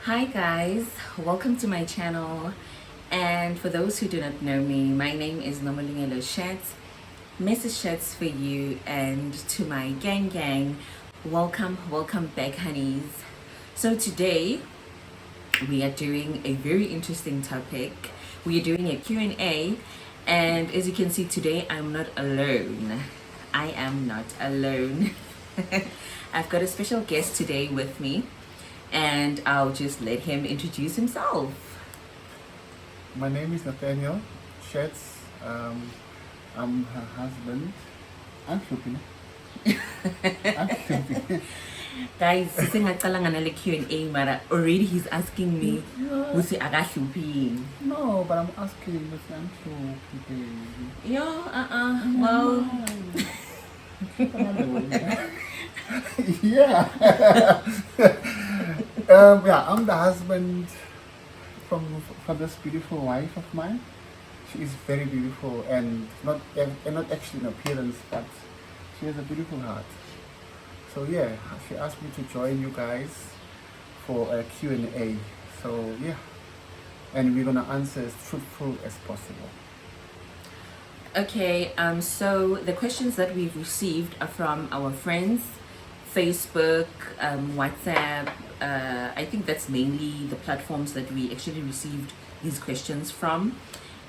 Hi guys, welcome to my channel. And for those who do not know me, my name is Nomalungelo Shats. Mrs. Shats for you, and to my gang, welcome back honeys. So today we are doing a very interesting topic. We are doing a Q&A, and as you can see today I'm not alone. I am not alone. I've got a special guest today with me, and I'll just let him introduce himself. My name is Nathaniel Shetz. I'm her husband. I'm Shupina. I'm Shupina. Guys, sisengacala nganale Q&A mara already he's asking me ukuthi akahluphi. No, but I'm asking, but I'm Shupina. Yo, well. Yeah. Yeah, I'm the husband for this beautiful wife of mine. She is very beautiful and not actually in appearance, but she has a beautiful heart. So yeah, she asked me to join you guys for a Q&A. So yeah, and we're gonna answer as truthful as possible. Okay, so the questions that we've received are from our friends, Facebook, WhatsApp. I think that's mainly the platforms that we actually received these questions from.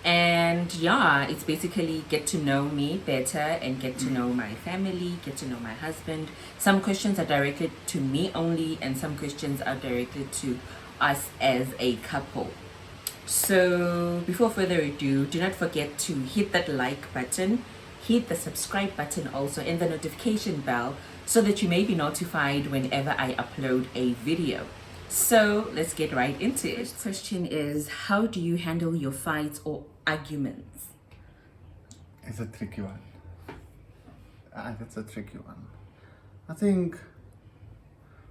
And yeah, it's basically get to know me better and get to know my family, get to know my husband. Some questions are directed to me only, and some questions are directed to us as a couple. So before further ado, do not forget to hit that like button, hit the subscribe button also, and the notification bell so that you may be notified whenever I upload a video. So let's get right into it. First question is, how do you handle your fights or arguments? It's a tricky one. That's a tricky one. I think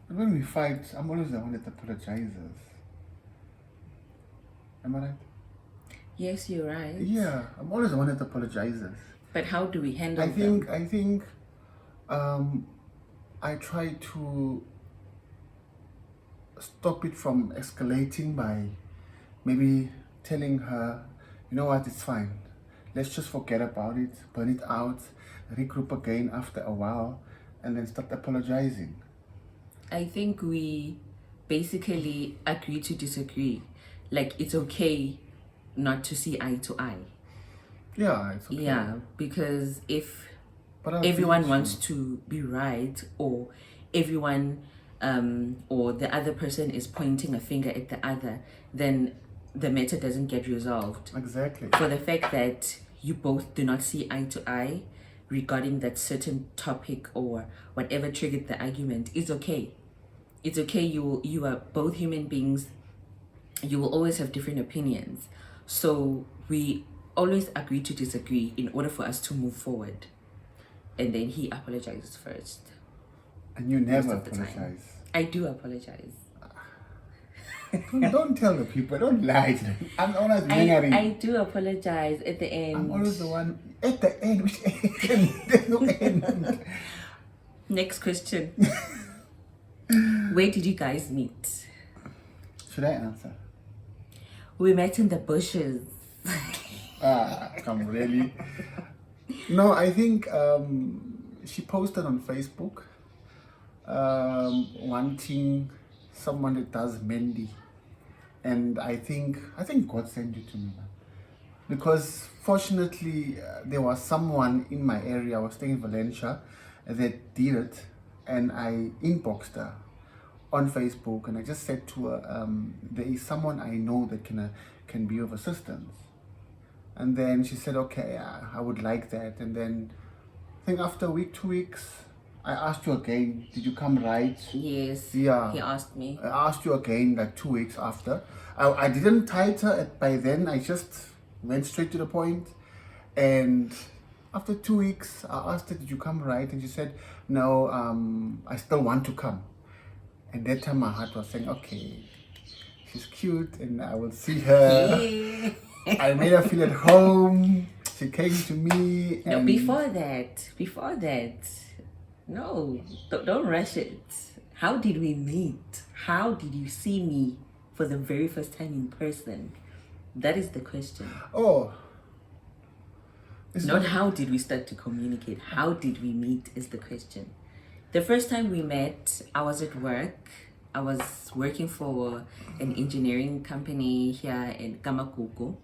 when we fight, I'm always the one that apologizes. Am I right? Yes, you're right. Yeah, I'm always the one that apologizes. But how do we handle them? I think I try to stop it from escalating by maybe telling her, you know what, it's fine. Let's just forget about it, burn it out, regroup again after a while, and then start apologizing. I think we basically agree to disagree. Like, it's okay not to see eye to eye. Yeah, it's okay. Yeah, because if everyone wants to be right, or everyone or the other person is pointing a finger at the other, then the matter doesn't get resolved. Exactly. For the fact that you both do not see eye to eye regarding that certain topic or whatever triggered the argument is okay. It's okay. You are both human beings. You will always have different opinions. So we always agree to disagree in order for us to move forward. And then he apologizes first. And you never apologize. I do apologize. Don't tell the people. Don't lie to them. I'm always lingering. I do apologize at the end. I'm always the one at the end. Which end? There's no end. Next question. Where did you guys meet? Should I answer? We met in the bushes. Come really? No, I think she posted on Facebook wanting someone that does Mendy, and I think God sent you to me, man. Because fortunately there was someone in my area. I was staying in Valencia that did it, and I inboxed her on Facebook, and I just said to her, there is someone I know that can be of assistance. And then she said, okay, I would like that. And then I think after a week, 2 weeks, I asked you again, did you come right? Yes. Yeah. He asked me. I asked you again like 2 weeks after. I didn't tighter by then. I just went straight to the point. And after 2 weeks, I asked her, did you come right? And she said, no, I still want to come. And that time my heart was saying, okay, she's cute and I will see her. Yeah. I made her feel at home. She came to me. No, before that, no, don't rush it. How did we meet? How did you see me for the very first time in person? That is the question. Oh. It's Not how did we start to communicate. How did we meet is the question. The first time we met, I was at work. I was working for an engineering company here in Kamakuku.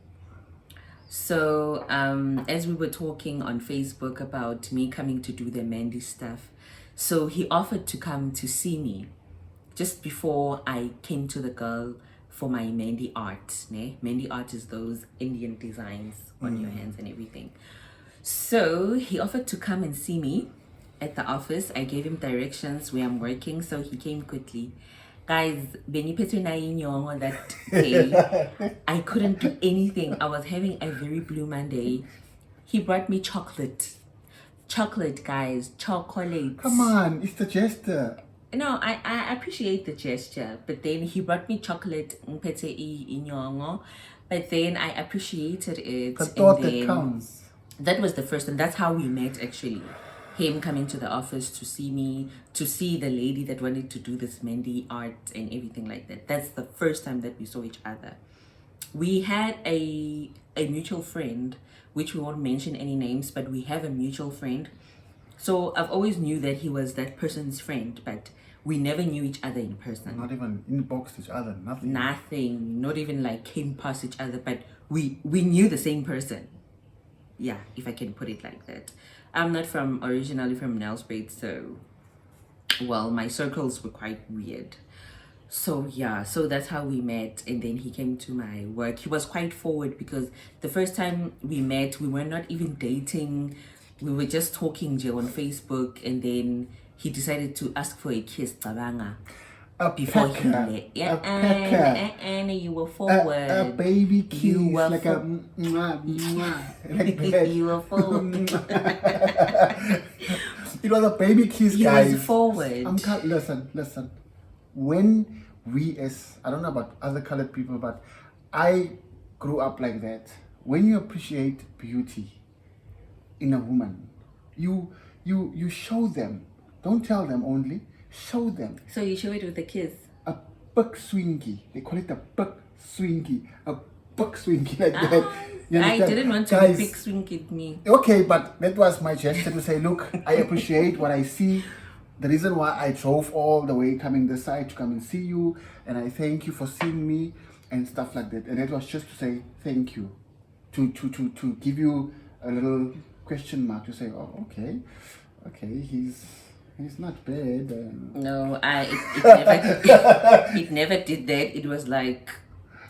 So as we were talking on Facebook about me coming to do the Mandy stuff, so he offered to come to see me just before I came to the girl for my Mandy art. Ne? Mandy art is those Indian designs on your hands and everything. So he offered to come and see me at the office. I gave him directions where I'm working, so he came quickly. Guys, on that day, I couldn't do anything. I was having a very blue Monday. He brought me chocolate. Chocolate, guys. Chocolate. Come on, it's the gesture. No, I appreciate the gesture, but then he brought me chocolate, but then I appreciated it. The thought and that then counts. that was the first, and that's how we met actually. Him coming to the office to see me, to see the lady that wanted to do this Mandy art and everything like that. That's the first time that we saw each other. We had a mutual friend, which we won't mention any names, but we have a mutual friend. So I've always knew that he was that person's friend, but we never knew each other in person. Not even inboxed each other, nothing. Nothing, not even like came past each other, but we knew the same person. Yeah, if I can put it like that. I'm not originally from Nelspruit, so well, my circles were quite weird. So yeah, so that's how we met, and then he came to my work. He was quite forward because the first time we met, we were not even dating. We were just talking on Facebook, and then he decided to ask for a kiss, Tabanga. Before he left. Yeah, and you were forward. A baby kiss, you were like a mwah, mwah, like that. You were forward. It was a baby kiss, He guys. was forward. Listen. When we, as I don't know about other colored people, but I grew up like that. When you appreciate beauty in a woman, you show them. Don't tell them only. Show them. So you show it with a kiss. A buck swingy. They call it a buck swingy. A buck swingy like that. You I understand? didn't want to Guys, big swing at me. okay, but that was my gesture to say, look, I appreciate what I see. The reason why I drove all the way coming this side to come and see you, and I thank you for seeing me and stuff like that. And that was just to say thank you, to give you a little question mark to say, oh, okay, he's not bad. No, it never did that. It was like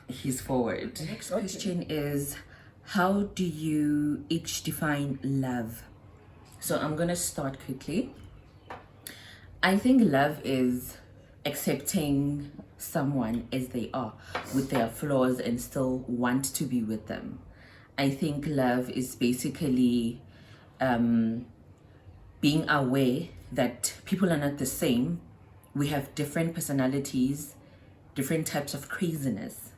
he's forward. The next question is, how do you each define love? So I'm gonna start quickly. I think love is accepting someone as they are with their flaws and still want to be with them. I think love is basically being aware that people are not the same. We have different personalities, different types of craziness,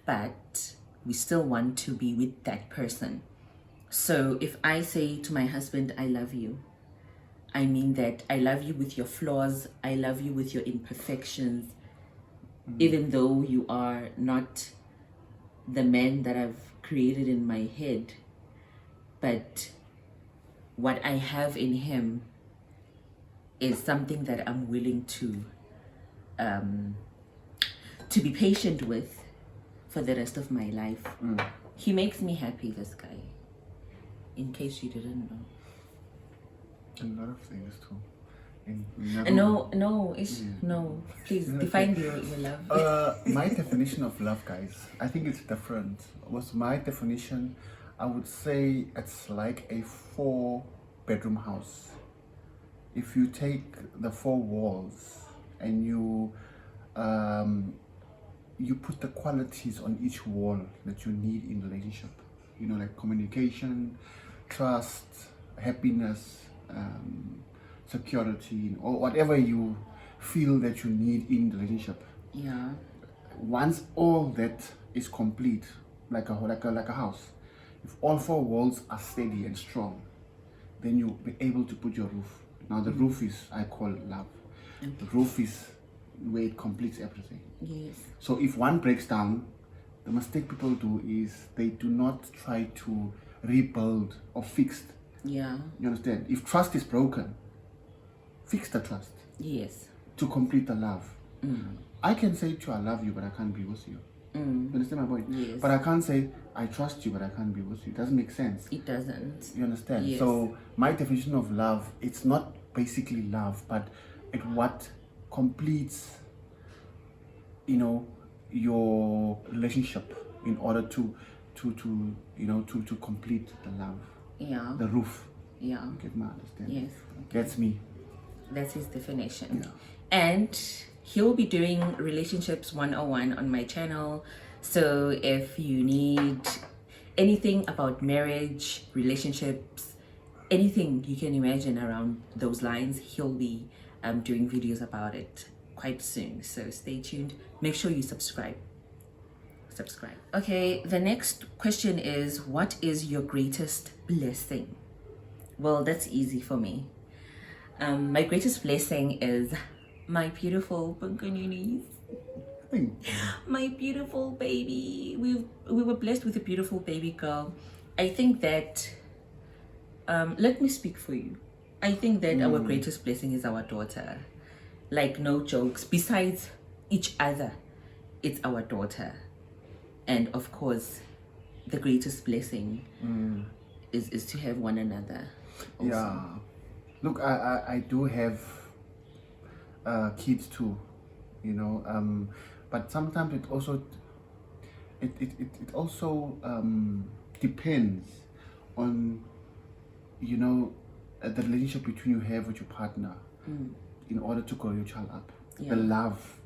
but we still want to be with that person. So if I say to my husband, I love you, I mean that I love you with your flaws, I love you with your imperfections, even though you are not the man that I've created in my head, but what I have in him is something that I'm willing to be patient with for the rest of my life. He makes me happy, this guy, in case you didn't know. A lot of things too. No, please define your love. My definition of love, guys, I think it's different. What's my definition? I would say it's like a 4-bedroom house. If you take the 4 walls and you put the qualities on each wall that you need in a relationship, you know, like communication, trust, happiness, security, or whatever you feel that you need in the relationship. Yeah. Once all that is complete, like a house, if all 4 walls are steady and strong, then you'll be able to put your roof. Now the roof is, I call love. The roof is where it completes everything. Yes. So if one breaks down, the mistake people do is they do not try to rebuild or fix. Yeah. You understand? If trust is broken, fix the trust Yes. to complete the love. I can say to you, I love you, but I can't be with you. You understand my point? Yes. But I can't say, I trust you, but I can't be with you. It doesn't make sense. It doesn't. You understand? Yes. So my definition of love, it's not basically love, but it what completes, you know, your relationship in order to complete the love. Yeah. The roof. Yeah. You get my understanding? Yes. That's me. That's his definition. Yeah. And he'll be doing Relationships 101 on my channel. So if you need anything about marriage, relationships, anything you can imagine around those lines, he'll be doing videos about it quite soon. So stay tuned. Make sure you subscribe. Okay, the next question is, what is your greatest blessing? Well, that's easy for me. My greatest blessing is my beautiful Bunkununis. My beautiful baby. We were blessed with a beautiful baby girl. I think that let me speak for you. I think that our greatest blessing is our daughter. Like, no jokes. Besides each other, it's our daughter. And of course, the greatest blessing is to have one another also. Yeah. Look, I do have kids too, you know, but sometimes it also depends on, you know, the relationship between you have with your partner in order to grow your child up. Yeah. The love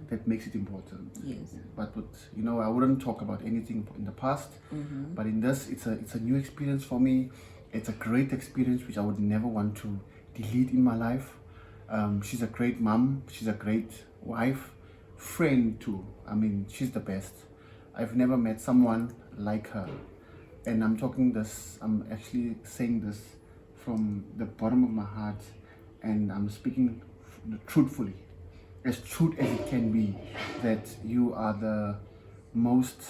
that makes it important. Yes. But you know, I wouldn't talk about anything in the past. But in this, it's a new experience for me. It's a great experience which I would never want to delete in my life. She's a great mom. She's a great wife, friend too. I mean, she's the best. I've never met someone like her. And I'm actually saying this from the bottom of my heart, and I'm speaking truthfully, as truth as it can be, that you are the most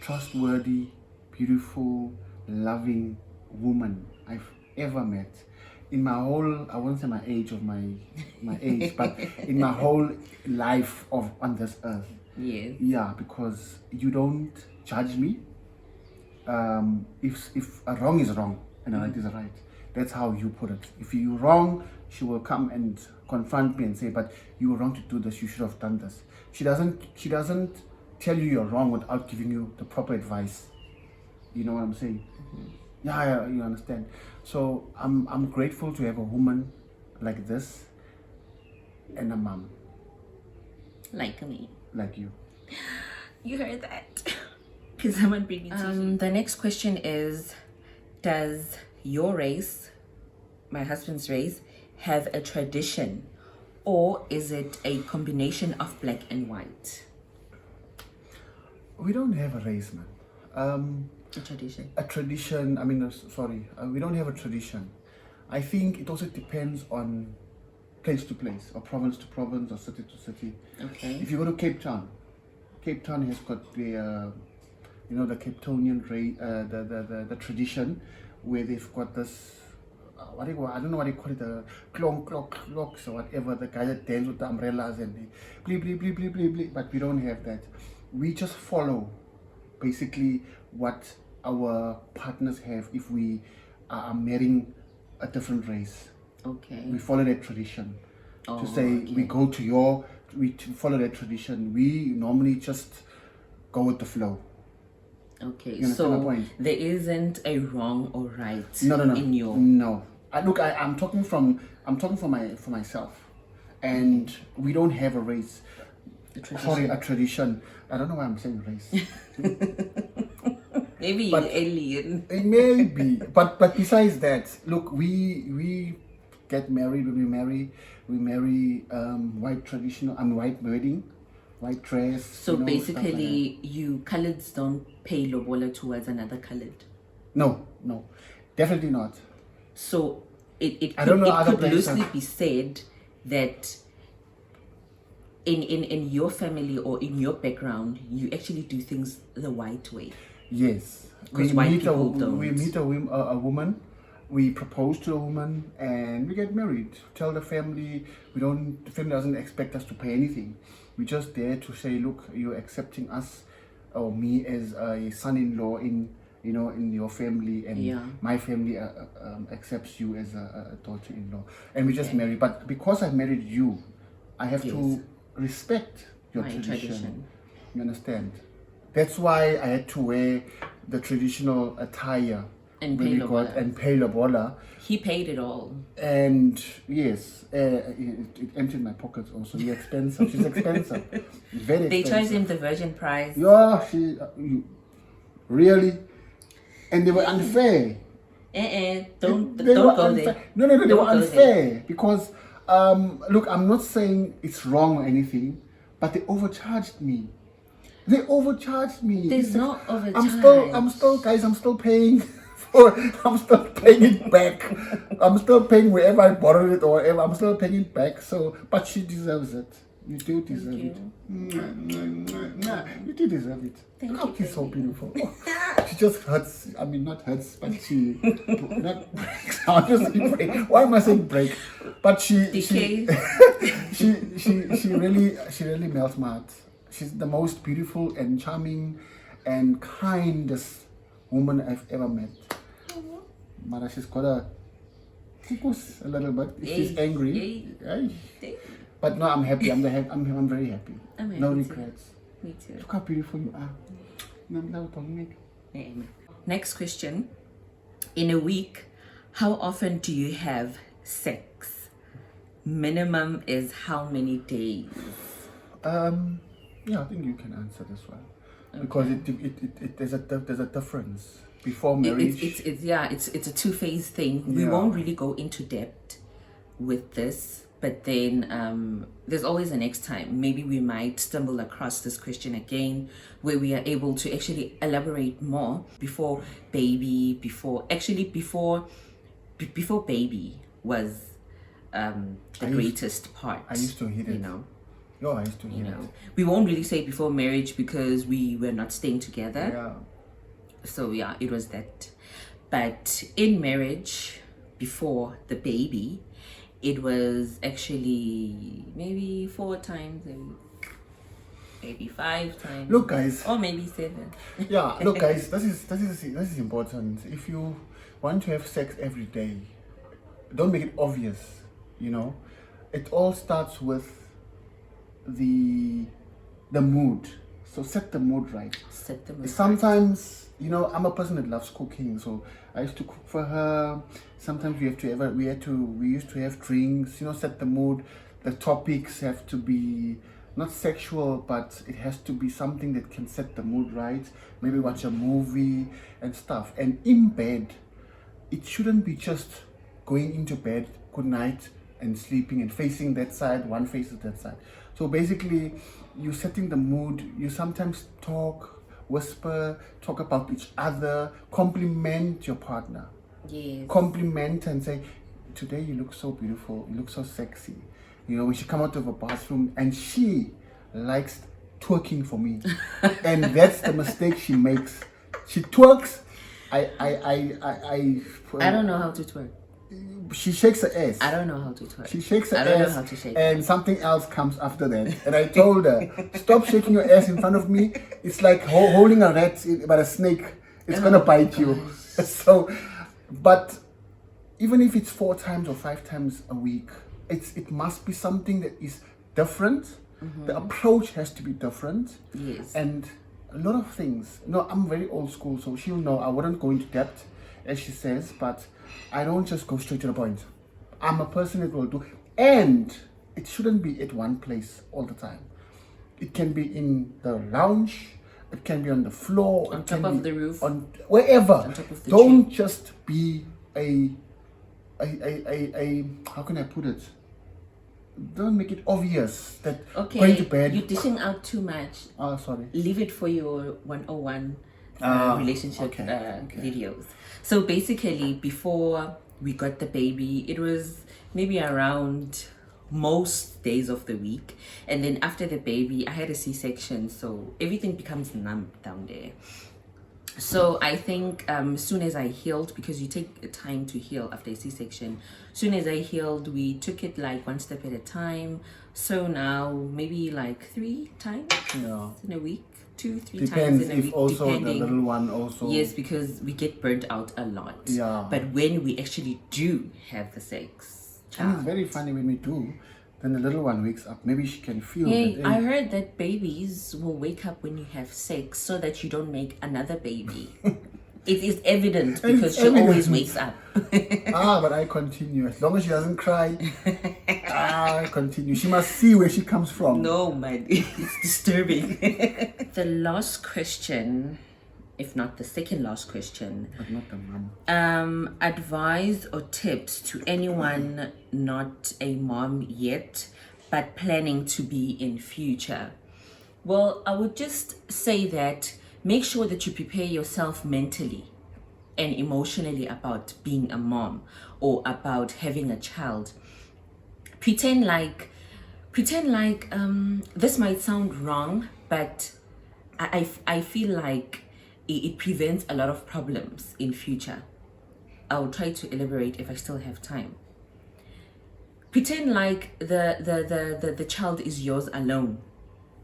trustworthy, beautiful, loving woman I've ever met in my whole, I won't say my age of my age, but in my whole life on this earth. Yes. Yeah, because you don't judge me. If a wrong is wrong and a right is a right, that's how you put it. If you're wrong, she will come and confront me and say, but you were wrong to do this, you should have done this. She doesn't tell you you're wrong without giving you the proper advice. You know what I'm saying? Yeah, you understand. So I'm grateful to have a woman like this and a mom Like me. like you. You heard that? Can someone bring me tea? The next question is, does your race, my husband's race, have a tradition, or is it a combination of black and white? We don't have a race, man. A tradition. A tradition, I mean, we don't have a tradition. I think it also depends on place to place, or province to province, or city to city. Okay. If you go to Cape Town has got the, you know, the Cape Townian the tradition where they've got this, I don't know what they call it, the clocks or whatever, the guys that dance with the umbrellas and they blee, but we don't have that. We just follow basically what our partners have if we are marrying a different race. Okay. We follow that tradition. Oh, to say, okay. we follow that tradition. We normally just go with the flow. Okay, You understand my so point? there isn't a wrong or right No. in your... No. I'm talking for myself, and we don't have a race. A tradition. I don't know why I'm saying race. Maybe But- alien. It may be, but besides that, look, we get married. When we marry white traditional. White wedding, white dress. So you know, stuff like basically, you coloreds don't pay lobola towards another colored. that. No, definitely not. So it I don't know it other could places. loosely be said that in your family or in your background, you actually do things the white way. Yes. Because white people don't. We meet a woman, we propose to a woman, and we get married. Tell the family, the family doesn't expect us to pay anything. We're just there to say, look, you're accepting us or me as a son-in-law in your family, and my family accepts you as a daughter-in-law, and we just marry. But because I married you, I have to respect your tradition. You understand? That's why I had to wear the traditional attire and pay lobola. He paid it all. And yes, it emptied my pockets also. You're expensive. She's expensive. Very expensive. They charged him the virgin price. Yeah, really? And they were unfair. Don't go there. No, they were unfair because, look, I'm not saying it's wrong or anything, but they overcharged me. There's no overcharge. I'm still paying I'm still paying it back. I'm still paying wherever I borrowed it or whatever. I'm still paying it back. So, but she deserves it. You do deserve it. You do deserve it. Thank you. She's so beautiful. She just hurts. I mean, not hurts, but she not breaks. I'm just saying break. Why am I saying break? But she really melts my heart. She's the most beautiful and charming and kindest woman I've ever met. Mara, she's got a little bit. She's angry. But no, I'm happy. I'm very happy. No regrets. Me too. Look how beautiful you are. Next question. In a week, how often do you have sex? Minimum is how many days? Yeah, I think you can answer this one. Because there's a difference. Before marriage, it's a two-phase thing. We Yeah. won't really go into depth with this, but then there's always a next time. Maybe we might stumble across this question again, where we are able to actually elaborate more before baby was the greatest part. I used to hit it. You know. No, I used to hit it. We won't really say before marriage because we were not staying together. Yeah. So yeah, it was that. But in marriage, before the baby, it was actually maybe 4 times a week, maybe 5 times. Look, guys. Or maybe 7. Yeah, look, guys. This is important. If you want to have sex every day, don't make it obvious. You know, it all starts with the mood. So set the mood right. Sometimes, I'm a person that loves cooking, so I used to cook for her. Sometimes we used to have drinks, set the mood. The topics have to be not sexual, but it has to be something that can set the mood right. Maybe watch a movie and stuff. And in bed, it shouldn't be just going into bed, good night, and sleeping and facing that side, one faces that side. So basically, you're setting the mood. You sometimes talk, whisper, talk about each other, compliment your partner. Yes. Compliment and say, today you look so beautiful, you look so sexy. When she come out of a bathroom and she likes twerking for me. And that's the mistake she makes. She twerks. I don't know how to twerk. She shakes her ass. I don't know how to twerk. She shakes her ass. I don't know how to shake. And something else comes after that. And I told her, stop shaking your ass in front of me. It's like holding a rat by a snake. It's gonna bite you. So, but even if it's 4 times or 5 times a week, it must be something that is different. Mm-hmm. The approach has to be different. Yes. And a lot of things. I'm very old school, so she'll know I wouldn't go into depth, as she says, but I don't just go straight to the point. I'm a person that will do, and it shouldn't be at one place all the time. It can be in the lounge, it can be on the floor, on top of the roof, on wherever. On top of the don't tree. Just be a how can I put it? Don't make it obvious that going to bed. You're dishing out too much. Oh, sorry. Leave it for your 101 relationship videos. So basically, before we got the baby, it was maybe around most days of the week. And then after the baby, I had a C-section, so everything becomes numb down there. So I think as soon as I healed, because you take time to heal after a C-section, soon as I healed, we took it like one step at a time. So now maybe like 3 times in a week, 2-3 times in a week. If also depending. the little one also. Yes, because we get burnt out a lot. Yeah. But when we actually do have the sex, And it's very funny when we do. Then the little one wakes up. Maybe she can feel hey, that. I heard that babies will wake up when you have sex so that you don't make another baby. It is evident because she always wakes up. But I continue. As long as she doesn't cry, I continue. She must see where she comes from. No, man, it's disturbing. The last question, if not the second last question, But not the mom. advice or tips to anyone not a mom yet but planning to be in future. Well, I would just say that make sure that you prepare yourself mentally and emotionally about being a mom or about having a child. Pretend like this might sound wrong, but I feel like it prevents a lot of problems in future. I will try to elaborate if I still have time. Pretend like the child is yours alone.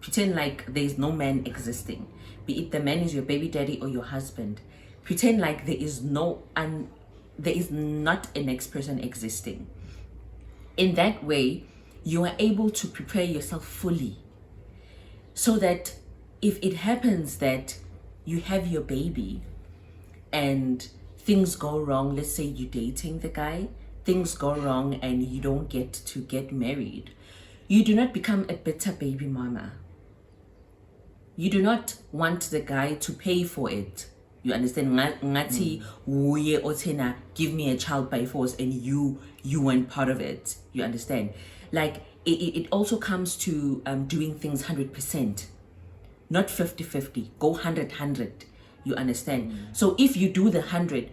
Pretend like there is no man existing, be it the man is your baby daddy or your husband. Pretend like there is not a next person existing. In that way, you are able to prepare yourself fully, so that if it happens that you have your baby and things go wrong, let's say you're dating the guy, things go wrong and you don't get to get married, you do not become a bitter baby mama. You do not want the guy to pay for it. You understand? Ngati uye othena, give me a child by force, and you weren't part of it. You understand? Like it also comes to doing things 100%, not 50-50. Go 100-100. You understand? So if you do the 100,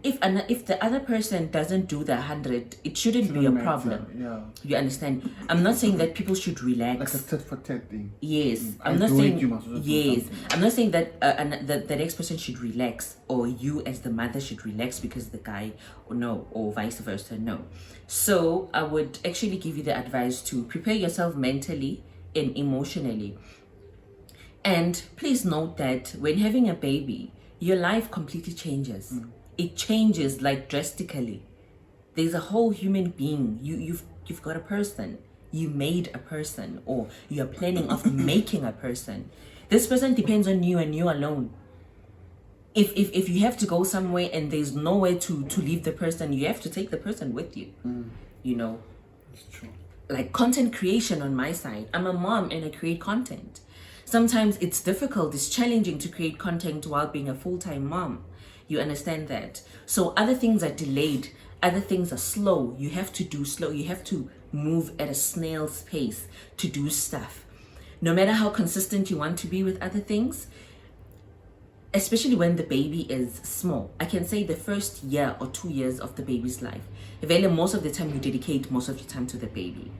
if the other person doesn't do the 100, it shouldn't be a problem. Yeah. You understand? I'm not saying that people should relax. Like a tit for tat thing. Yes, I I'm not do it, saying you must also do yes. something. I'm not saying that the next person should relax, or you as the mother should relax because the guy, or no, or vice versa. No. So I would actually give you the advice to prepare yourself mentally and emotionally. And please note that when having a baby, your life completely changes. It changes like drastically. There's a whole human being. You've got a person. You made a person, or you're planning of making a person. This person depends on you and you alone. If you have to go somewhere and there's nowhere to leave the person, you have to take the person with you. You know, It's true. like content creation on my side. I'm a mom and I create content. Sometimes it's difficult, it's challenging to create content while being a full-time mom. You understand that? So other things are delayed, other things are slow. You have to do slow, you have to move at a snail's pace to do stuff. No matter how consistent you want to be with other things, especially when the baby is small. I can say the first year or 2 years of the baby's life, most of the time you dedicate most of your time to the baby.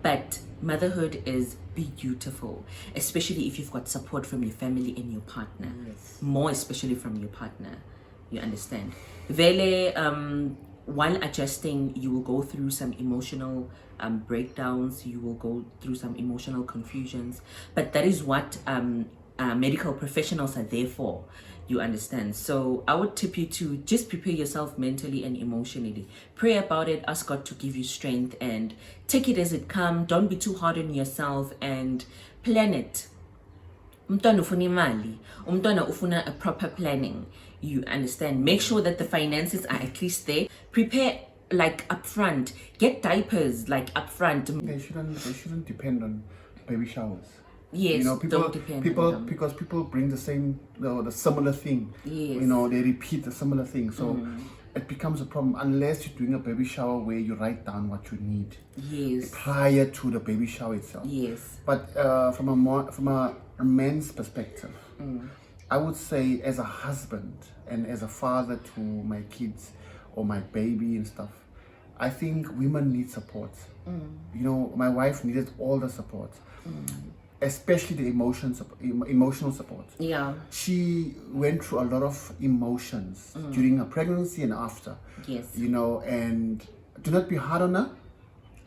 But motherhood is beautiful, especially if you've got support from your family and your partner. Yes. More especially from your partner. You understand? Vele, while adjusting, you will go through some emotional breakdowns. You will go through some emotional confusions. But that is what medical professionals are there for. You understand? So I would tip you to just prepare yourself mentally and emotionally. Pray about it. Ask God to give you strength and take it as it comes. Don't be too hard on yourself and plan it. Umntwana ufuna imali. Umntwana ufuna a proper planning. You understand? Make sure that the finances are at least there. Prepare like upfront. Get diapers like upfront. They shouldn't depend on baby showers. Yes, You know, don't depend on people them. because people bring the same, the similar thing. Yes. You know, they repeat the similar thing. So it becomes a problem unless you're doing a baby shower where you write down what you need Yes. prior to the baby shower itself. Yes. But from a man's perspective, I would say as a husband and as a father to my kids or my baby and stuff, I think women need support. You know, my wife needed all the support, especially the emotional support. Yeah. She went through a lot of emotions during her pregnancy and after. Yes. You know, and do not be hard on her.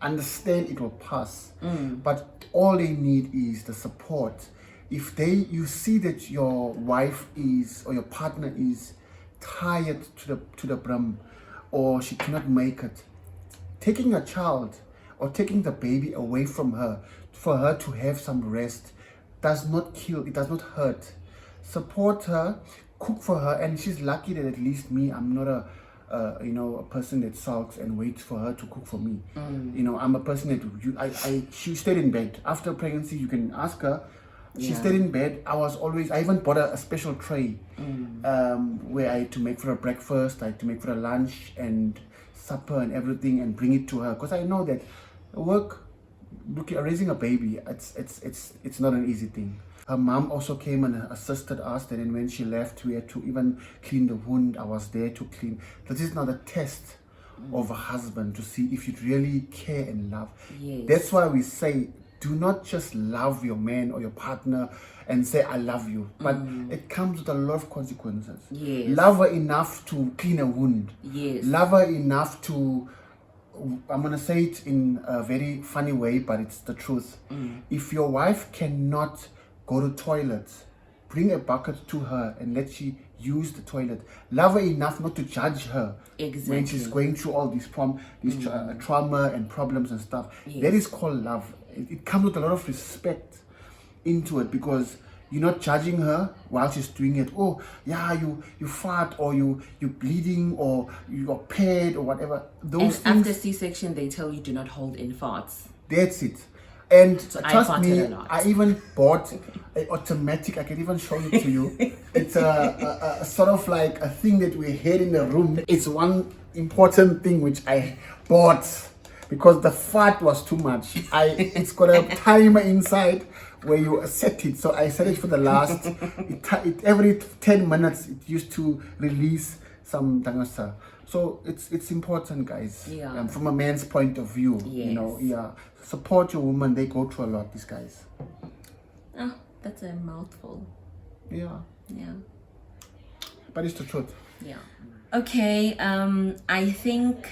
Understand it will pass. But all they need is the support. If you see that your wife is, or your partner is tired to the brim, or she cannot make it, taking a child or taking the baby away from her for her to have some rest does not kill, it does not hurt. Support her, cook for her, and she's lucky that at least me, I'm not a person that sulks and waits for her to cook for me. You know, I'm a person that she stayed in bed after pregnancy. You can ask her. She stayed in bed. I even bought a special tray where I had to make for her breakfast, I had to make for her lunch and supper and everything, and bring it to her, because I know that raising a baby, it's not an easy thing. Her mom also came and assisted us, and then when she left, we had to even clean the wound. I was there to clean. This is not a test of a husband to see if you really care and love. Yes. That's why we say, do not just love your man or your partner and say, I love you. But it comes with a lot of consequences. Yes. Love her enough to clean a wound. Yes. Love her enough to, I'm going to say it in a very funny way, but it's the truth. If your wife cannot go to toilet, bring a bucket to her and let she use the toilet. Love her enough not to judge her when she's going through all these trauma and problems and stuff. Yes. That is called love. It comes with a lot of respect into it, because you're not judging her while she's doing it. Oh, yeah, you fart, or you're bleeding, or you're paid, or whatever. Those things. After C-section, they tell you do not hold in farts. That's it. And So trust me, I even bought an automatic. I can even show it to you. It's a sort of like a thing that we had in the room. It's one important thing which I bought because the fart was too much. It's got a timer inside where you set it. So I set it for the last. Every 10 minutes it used to release some dangasa. So it's important, guys. Yeah. From a man's point of view, you know, support your woman. They go through a lot, these guys. Oh, that's a mouthful. Yeah. Yeah. But it's the truth. Yeah. Okay. I think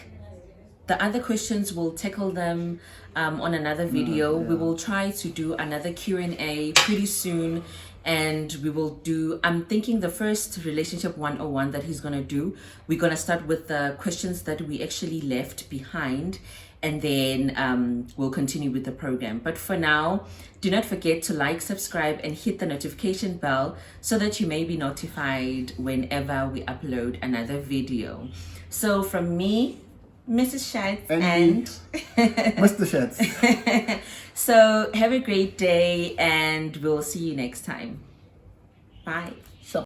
the other questions, we'll tackle them on another video. We will try to do another Q&A pretty soon. And we will do, I'm thinking the first relationship 101 that he's going to do, we're going to start with the questions that we actually left behind, and then we'll continue with the program. But for now, do not forget to like, subscribe, and hit the notification bell so that you may be notified whenever we upload another video. So from me, Mrs. Schatz and Mr. Schatz. So have a great day, and we'll see you next time. Bye.